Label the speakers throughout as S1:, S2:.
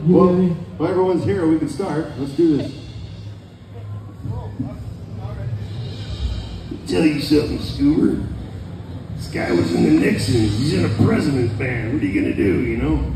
S1: Well, everyone's here. We can start. Let's do this.
S2: Tell you something, Scoober. This guy was in the Nixons. He's in a president's band. What are you gonna do, you know?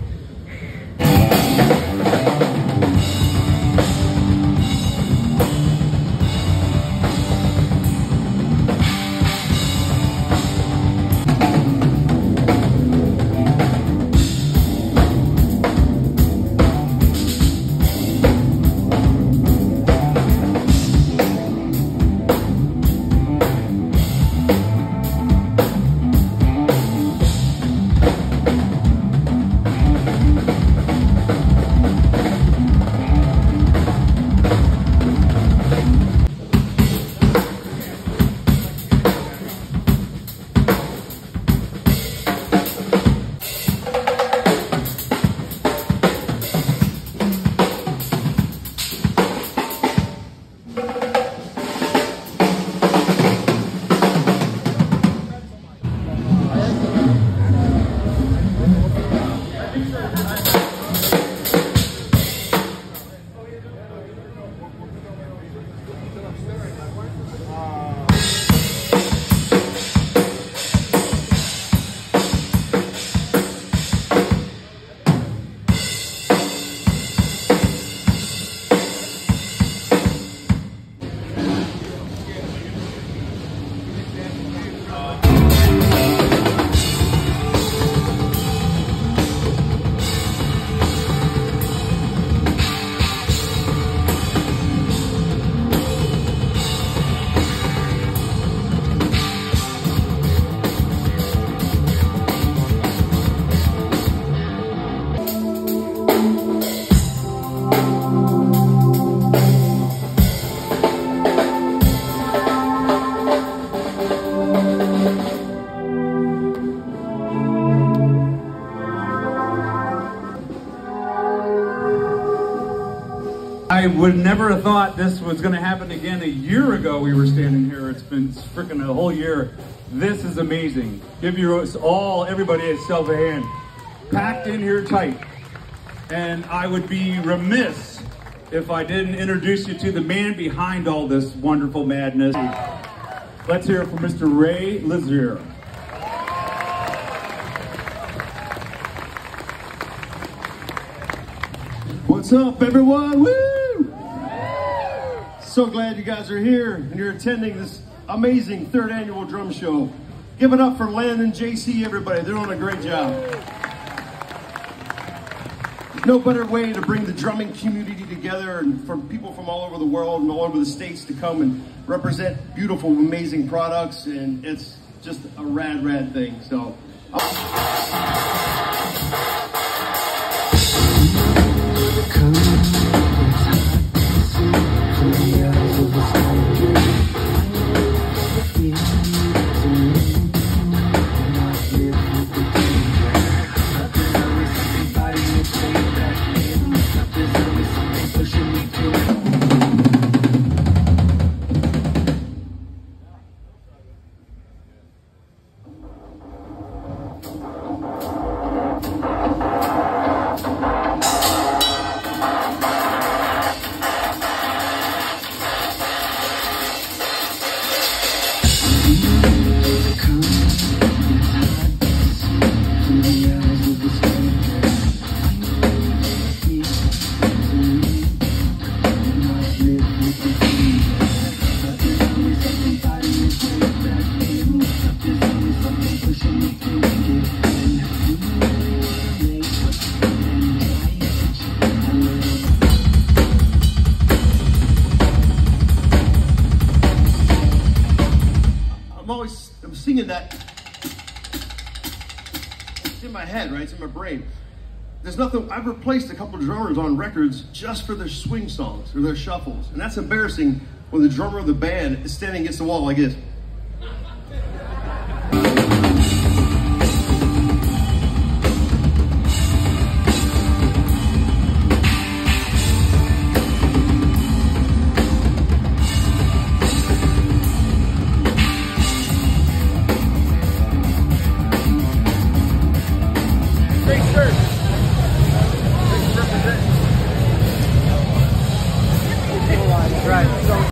S3: I would never have thought this was going to happen again. A year ago we were standing here. It's been freaking a whole year. This is amazing. Give everybody yourself a hand. Packed in here tight. And I would be remiss if I didn't introduce you to the man behind all this wonderful madness. Let's hear it from Mr. Ray Luzier.
S1: What's up, everyone? Woo! So glad you guys are here and you're attending this amazing 3rd annual drum show. Give it up for Len and JC, everybody. They're doing a great job. No better way to bring the drumming community together and for people from all over the world and all over the states to come and represent beautiful, amazing products. And it's just a rad thing. So. I'm singing that. It's in my head, right? It's in my brain. There's nothing. I've replaced a couple of drummers on records just for their swing songs or their shuffles, and that's embarrassing when the drummer of the band is standing against the wall like this.
S3: Great shirt. Thanks for representing.
S4: right. So